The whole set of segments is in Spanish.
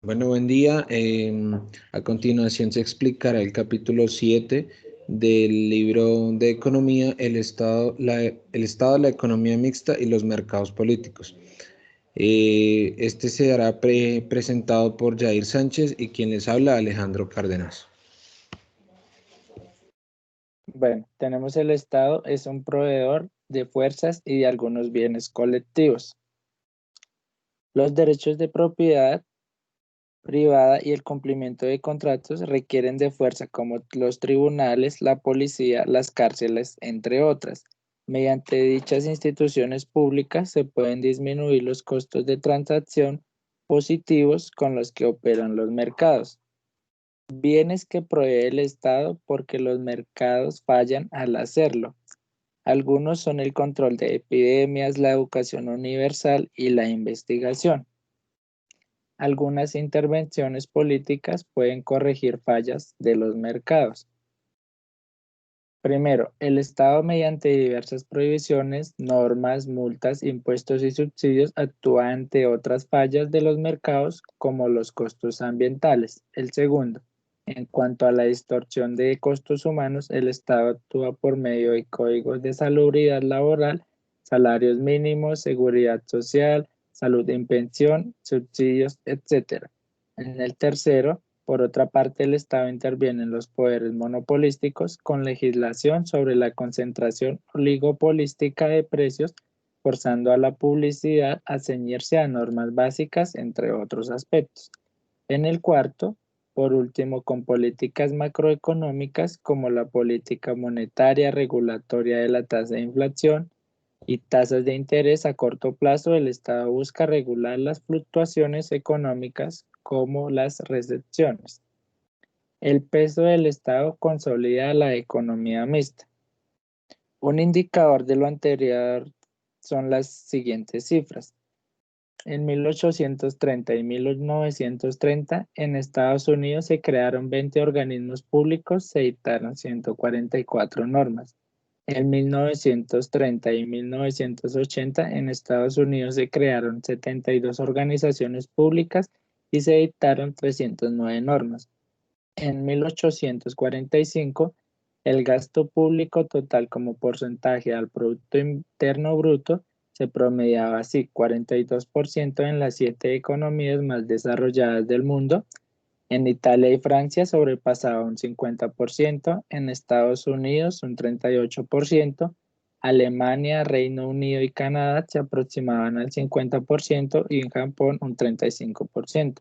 Bueno, buen día. A continuación se explicará el capítulo 7 del libro de Economía, el estado, la economía mixta y los mercados políticos. Este será presentado por Jair Sánchez y quien les habla, Alejandro Cárdenas. Bueno, tenemos el Estado, es un proveedor de fuerzas y de algunos bienes colectivos. Los derechos de propiedad privada y el cumplimiento de contratos requieren de fuerza como los tribunales, la policía, las cárceles, entre otras. Mediante dichas instituciones públicas se pueden disminuir los costos de transacción positivos con los que operan los mercados. Bienes que provee el Estado porque los mercados fallan al hacerlo. Algunos son el control de epidemias, la educación universal y la investigación. Algunas intervenciones políticas pueden corregir fallas de los mercados. Primero, el Estado mediante diversas prohibiciones, normas, multas, impuestos y subsidios actúa ante otras fallas de los mercados como los costos ambientales. El segundo, en cuanto a la distorsión de costos humanos, el Estado actúa por medio de códigos de salubridad laboral, salarios mínimos, seguridad social, salud y pensión, subsidios, etc. En el tercero, por otra parte, el Estado interviene en los poderes monopolísticos con legislación sobre la concentración oligopolística de precios, forzando a la publicidad a ceñirse a normas básicas, entre otros aspectos. En el cuarto, por último, con políticas macroeconómicas como la política monetaria regulatoria de la tasa de inflación y tasas de interés a corto plazo, el Estado busca regular las fluctuaciones económicas como las recepciones. El peso del Estado consolida la economía mixta. Un indicador de lo anterior son las siguientes cifras. En 1830 y 1930, en Estados Unidos se crearon 20 organismos públicos, se dictaron 144 normas. En 1930 y 1980, en Estados Unidos se crearon 72 organizaciones públicas y se dictaron 309 normas. En 1845, el gasto público total como porcentaje al Producto Interno Bruto se promediaba así: 42% en las 7 economías más desarrolladas del mundo. En Italia y Francia sobrepasaba un 50%, en Estados Unidos un 38%, Alemania, Reino Unido y Canadá se aproximaban al 50% y en Japón un 35%.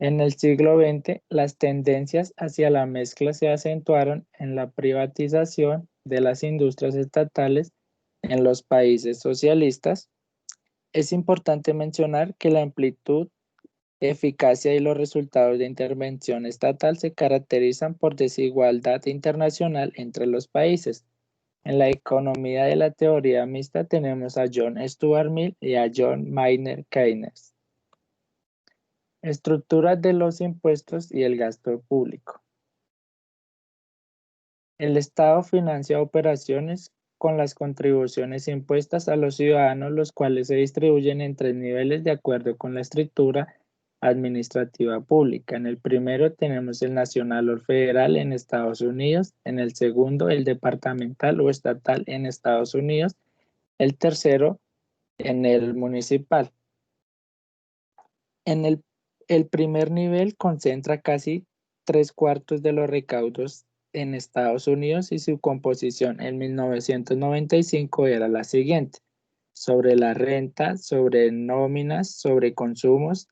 En el siglo XX, las tendencias hacia la mezcla se acentuaron en la privatización de las industrias estatales en los países socialistas. Es importante mencionar que la amplitud, eficacia y los resultados de intervención estatal se caracterizan por desigualdad internacional entre los países. En la economía de la teoría mixta tenemos a John Stuart Mill y a John Maynard Keynes. Estructuras de los impuestos y el gasto público. El Estado financia operaciones con las contribuciones impuestas a los ciudadanos, los cuales se distribuyen en 3 niveles de acuerdo con la estructura administrativa pública. En el primero tenemos el nacional o federal en Estados Unidos, en el segundo el departamental o estatal en Estados Unidos, el tercero en el municipal. En el primer nivel concentra casi 3/4 de los recaudos en Estados Unidos y su composición en 1995 era la siguiente: sobre la renta, sobre nóminas, sobre consumos,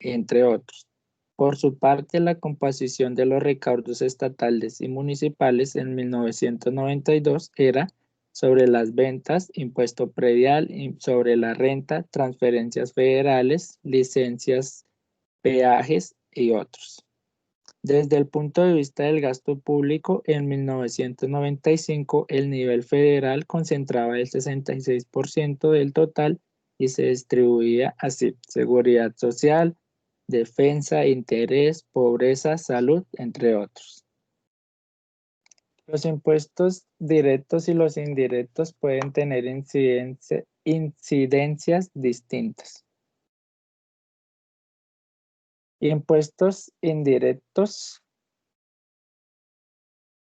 entre otros. Por su parte, la composición de los recaudos estatales y municipales en 1992 era sobre las ventas, impuesto predial, sobre la renta, transferencias federales, licencias, peajes y otros. Desde el punto de vista del gasto público, en 1995 el nivel federal concentraba el 66% del total y se distribuía así: seguridad social, defensa, interés, pobreza, salud, entre otros. Los impuestos directos y los indirectos pueden tener incidencias distintas. Impuestos indirectos.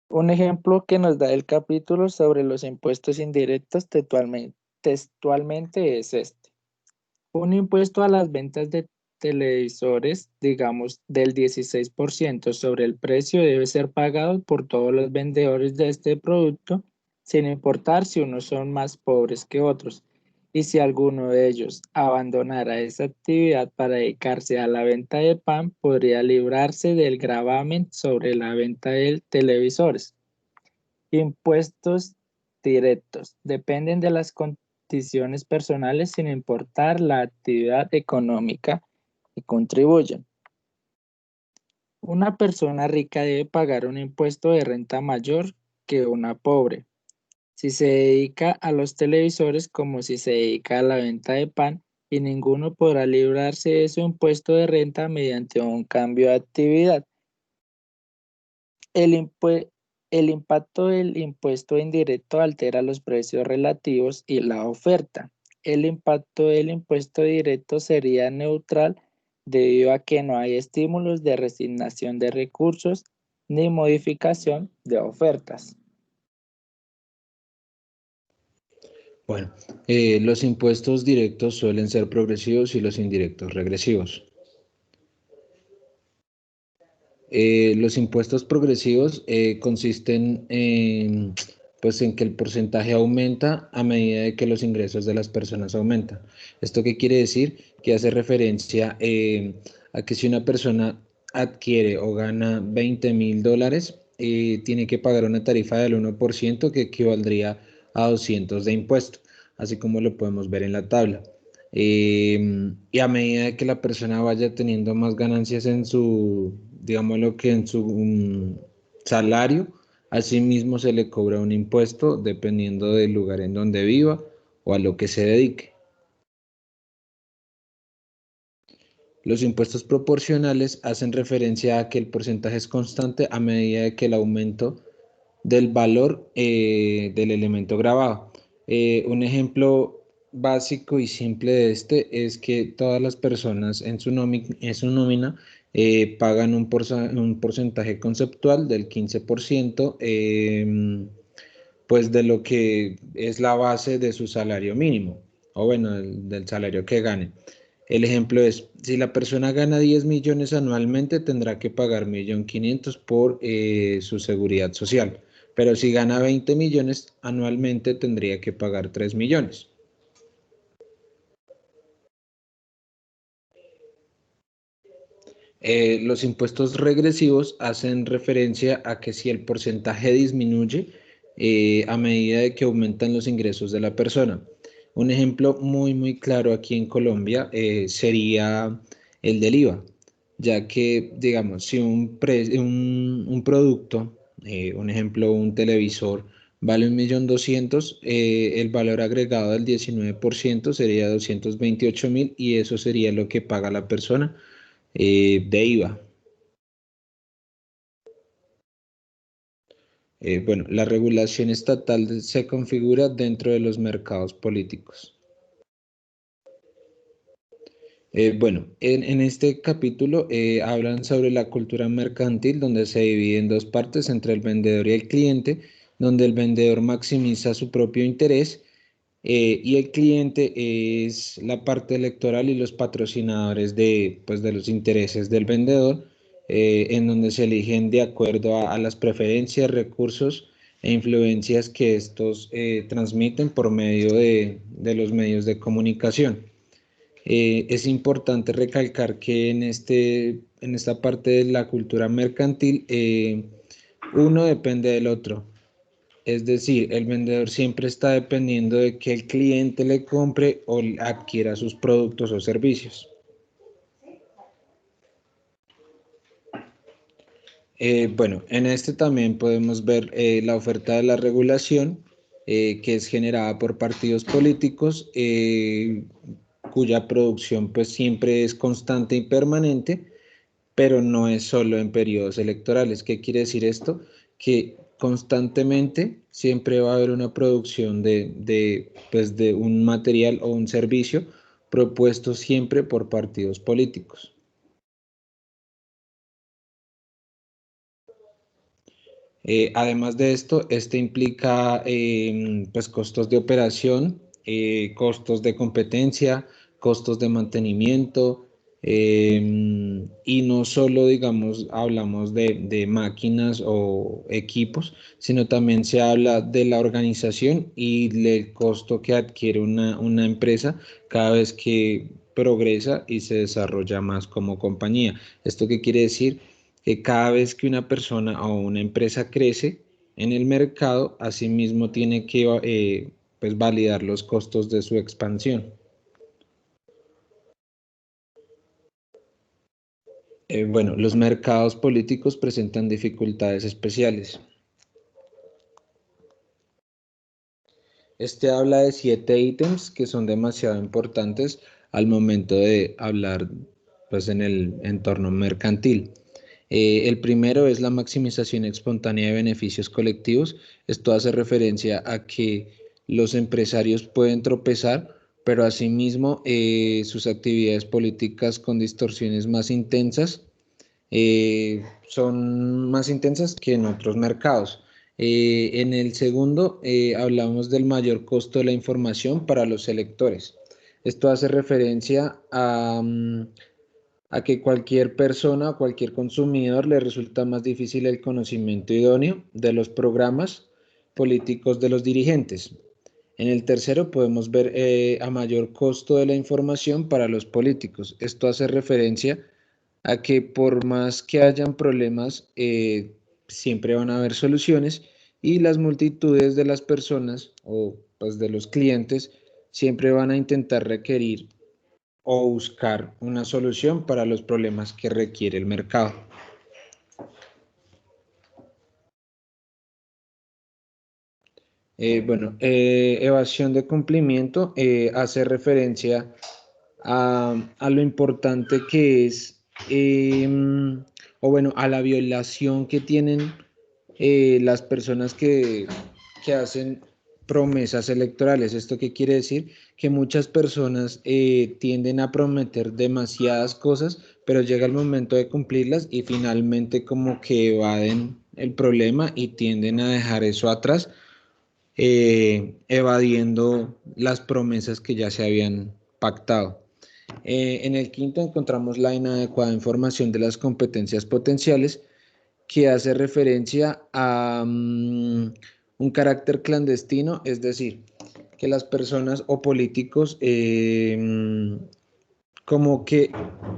Un ejemplo que nos da el capítulo sobre los impuestos indirectos textualmente es este. Un impuesto a las ventas de televisores, digamos, del 16% sobre el precio debe ser pagado por todos los vendedores de este producto, sin importar si unos son más pobres que otros. Y si alguno de ellos abandonara esa actividad para dedicarse a la venta de pan, podría librarse del gravamen sobre la venta de televisores. Impuestos directos. Dependen de las condiciones personales sin importar la actividad económica y contribuyen. Una persona rica debe pagar un impuesto de renta mayor que una pobre. Si se dedica a los televisores como si se dedica a la venta de pan, y ninguno podrá librarse de su impuesto de renta mediante un cambio de actividad. El, impue- el impacto del impuesto indirecto altera los precios relativos y la oferta. El impacto del impuesto directo sería neutral debido a que no hay estímulos de resignación de recursos ni modificación de ofertas. Bueno, los impuestos directos suelen ser progresivos y los indirectos regresivos. Los impuestos progresivos consisten pues en que el porcentaje aumenta a medida de que los ingresos de las personas aumentan. ¿Esto qué quiere decir? Que hace referencia a que si una persona adquiere o gana $20,000, tiene que pagar una tarifa del 1% que equivaldría a 200 de impuesto, así como lo podemos ver en la tabla. Y a medida que la persona vaya teniendo más ganancias en su, digámoslo que en su salario, asimismo se le cobra un impuesto dependiendo del lugar en donde viva o a lo que se dedique. Los impuestos proporcionales hacen referencia a que el porcentaje es constante a medida de que el aumento del valor del elemento grabado. Un ejemplo básico y simple de este es que todas las personas en su nómina pagan un porcentaje conceptual del 15%, pues de lo que es la base de su salario mínimo, o bueno, del salario que gane. El ejemplo es, si la persona gana 10 millones anualmente, tendrá que pagar 1.500.000 por su seguridad social, pero si gana 20 millones anualmente, tendría que pagar 3 millones. Los impuestos regresivos hacen referencia a que si el porcentaje disminuye a medida de que aumentan los ingresos de la persona. Un ejemplo muy claro aquí en Colombia sería el del IVA, ya que, digamos, si un producto, un ejemplo, un televisor, vale 1.200.000, el valor agregado del 19% sería 228.000 y eso sería lo que paga la persona de IVA. Bueno, la regulación estatal se configura dentro de los mercados políticos. Bueno, en este capítulo hablan sobre la cultura mercantil, donde se divide en dos partes entre el vendedor y el cliente, donde el vendedor maximiza su propio interés y el cliente es la parte electoral y los patrocinadores de, pues, de los intereses del vendedor, en donde se eligen de acuerdo a las preferencias, recursos e influencias que estos transmiten por medio de los medios de comunicación. Es importante recalcar que en esta parte de la cultura mercantil, uno depende del otro. Es decir, el vendedor siempre está dependiendo de que el cliente le compre o adquiera sus productos o servicios. Bueno, en este también podemos ver la oferta de la regulación, que es generada por partidos políticos, cuya producción pues siempre es constante y permanente, pero no es solo en periodos electorales. ¿Qué quiere decir esto? Que constantemente siempre va a haber una producción pues de un material o un servicio propuesto siempre por partidos políticos. Además de esto, este implica pues costos de operación, costos de competencia, costos de mantenimiento, y no solo, digamos, hablamos de máquinas o equipos, sino también se habla de la organización y del costo que adquiere una empresa cada vez que progresa y se desarrolla más como compañía. ¿Esto qué quiere decir? Que cada vez que una persona o una empresa crece en el mercado, asimismo tiene que pues validar los costos de su expansión. Bueno, los mercados políticos presentan dificultades especiales. Este habla de 7 ítems que son demasiado importantes al momento de hablar pues, en el entorno mercantil. El primero es la maximización espontánea de beneficios colectivos. Esto hace referencia a que los empresarios pueden tropezar, pero asimismo sus actividades políticas con distorsiones más intensas son más intensas que en otros mercados. En el segundo, hablamos del mayor costo de la información para los electores. Esto hace referencia a que cualquier persona o cualquier consumidor le resulta más difícil el conocimiento idóneo de los programas políticos de los dirigentes. En el tercero podemos ver a mayor costo de la información para los políticos. Esto hace referencia a que por más que hayan problemas, siempre van a haber soluciones y las multitudes de las personas o pues, de los clientes siempre van a intentar requerir o buscar una solución para los problemas que requiere el mercado. Evasión de cumplimiento hace referencia a lo importante que es, o bueno, a la violación que tienen las personas que hacen promesas electorales. ¿Esto qué quiere decir? Que muchas personas tienden a prometer demasiadas cosas, pero llega el momento de cumplirlas y finalmente como que evaden el problema y tienden a dejar eso atrás, evadiendo las promesas que ya se habían pactado. En el quinto encontramos la inadecuada información de las competencias potenciales, que hace referencia a un carácter clandestino, es decir, que las personas o políticos como que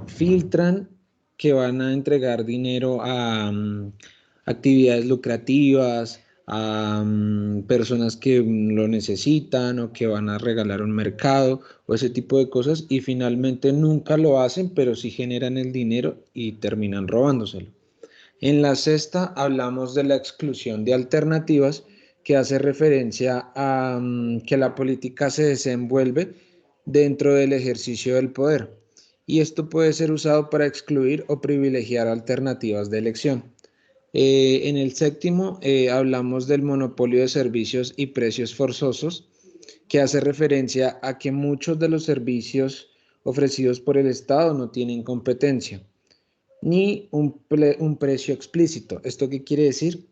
filtran que van a entregar dinero a actividades lucrativas, a personas que lo necesitan o que van a regalar un mercado o ese tipo de cosas y finalmente nunca lo hacen, pero sí generan el dinero y terminan robándoselo. En la sexta hablamos de la exclusión de alternativas, que hace referencia a que la política se desenvuelve dentro del ejercicio del poder y esto puede ser usado para excluir o privilegiar alternativas de elección. En el séptimo hablamos del monopolio de servicios y precios forzosos, que hace referencia a que muchos de los servicios ofrecidos por el Estado no tienen competencia ni un precio explícito. ¿Esto qué quiere decir?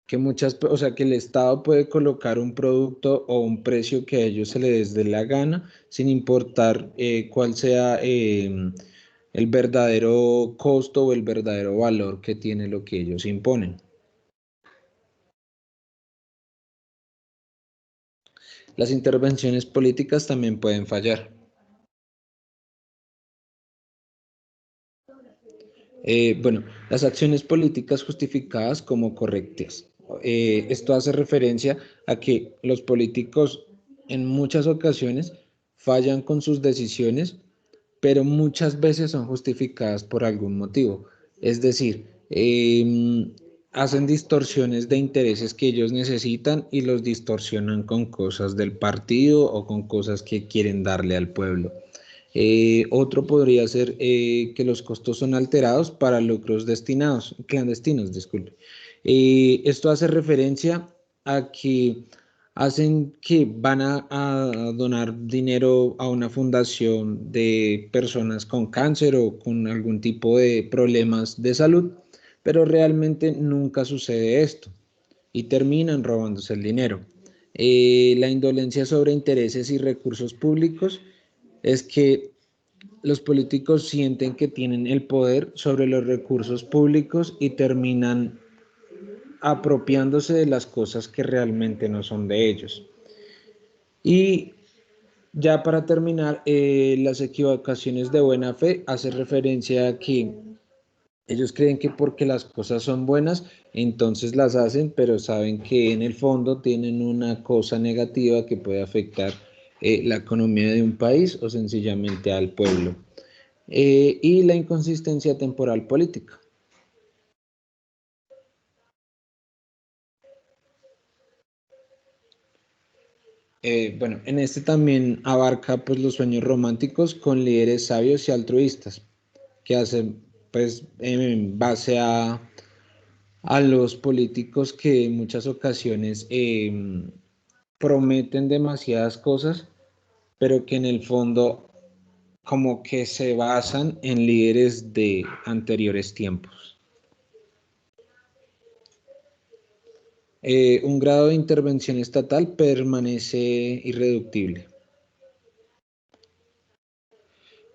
Que o sea, que el Estado puede colocar un producto o un precio que a ellos se les dé la gana, sin importar cuál sea el verdadero costo o el verdadero valor que tiene lo que ellos imponen. Las intervenciones políticas también pueden fallar. Las acciones políticas justificadas como correctas. Esto hace referencia a que los políticos en muchas ocasiones fallan con sus decisiones, pero muchas veces son justificadas por algún motivo. Es decir, hacen distorsiones de intereses que ellos necesitan y los distorsionan con cosas del partido o con cosas que quieren darle al pueblo. Otro podría ser que los costos son alterados para lucros clandestinos, disculpe. Esto hace referencia a que hacen que van a donar dinero a una fundación de personas con cáncer o con algún tipo de problemas de salud, pero realmente nunca sucede esto y terminan robándose el dinero. La indolencia sobre intereses y recursos públicos es que los políticos sienten que tienen el poder sobre los recursos públicos y terminan apropiándose de las cosas que realmente no son de ellos. Y ya para terminar, las equivocaciones de buena fe hace referencia a que ellos creen que porque las cosas son buenas, entonces las hacen, pero saben que en el fondo tienen una cosa negativa que puede afectar la economía de un país o sencillamente al pueblo. Y la inconsistencia temporal política. Bueno, en este también abarca pues los sueños románticos con líderes sabios y altruistas que hacen pues en base a los políticos que en muchas ocasiones prometen demasiadas cosas, pero que en el fondo como que se basan en líderes de anteriores tiempos. Un grado de intervención estatal permanece irreductible.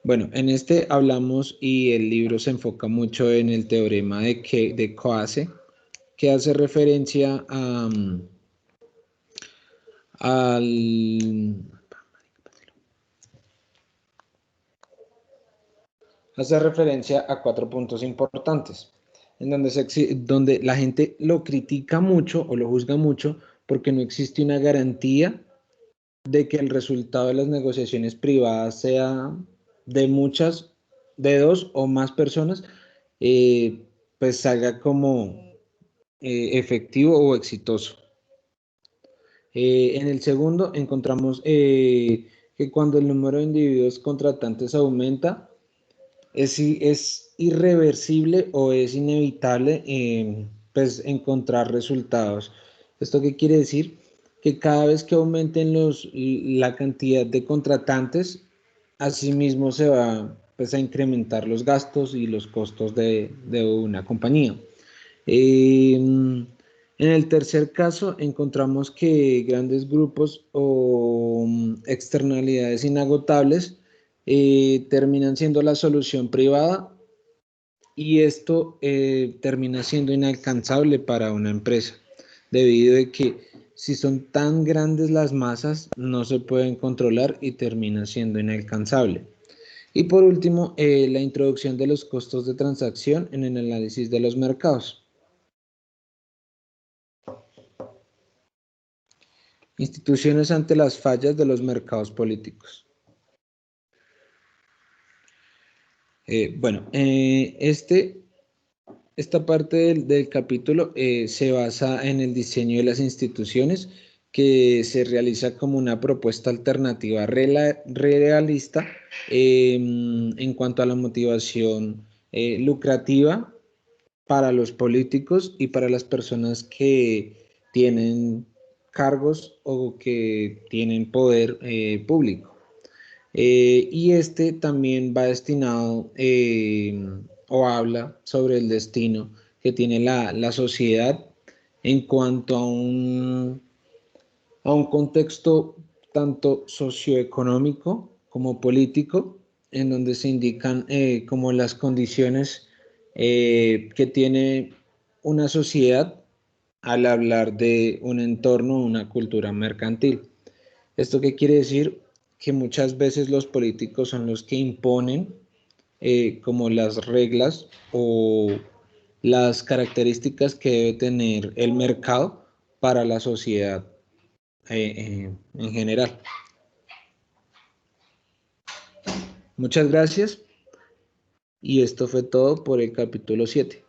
Bueno, en este hablamos y el libro se enfoca mucho en el teorema de Coase, que hace referencia al, hace referencia a 4 puntos importantes, en donde la gente lo critica mucho o lo juzga mucho porque no existe una garantía de que el resultado de las negociaciones privadas sea de muchas, de dos o más personas, pues salga como efectivo o exitoso. En el segundo encontramos que cuando el número de individuos contratantes aumenta, es irreversible o es inevitable pues encontrar resultados. ¿Esto qué quiere decir? Que cada vez que aumenten la cantidad de contratantes, asimismo se va pues, a incrementar los gastos y los costos de una compañía. En el tercer caso, encontramos que grandes grupos o externalidades inagotables terminan siendo la solución privada y esto termina siendo inalcanzable para una empresa, debido a que si son tan grandes las masas, no se pueden controlar y termina siendo inalcanzable. Y por último, la introducción de los costos de transacción en el análisis de los mercados. Instituciones ante las fallas de los mercados políticos. Bueno, esta parte del capítulo se basa en el diseño de las instituciones que se realiza como una propuesta alternativa realista en cuanto a la motivación lucrativa para los políticos y para las personas que tienen cargos o que tienen poder público. Y este también va destinado o habla sobre el destino que tiene la sociedad en cuanto a un contexto tanto socioeconómico como político, en donde se indican como las condiciones que tiene una sociedad al hablar de un entorno, una cultura mercantil. ¿Esto qué quiere decir? Que muchas veces los políticos son los que imponen como las reglas o las características que debe tener el mercado para la sociedad en general. Muchas gracias y esto fue todo por el capítulo 7.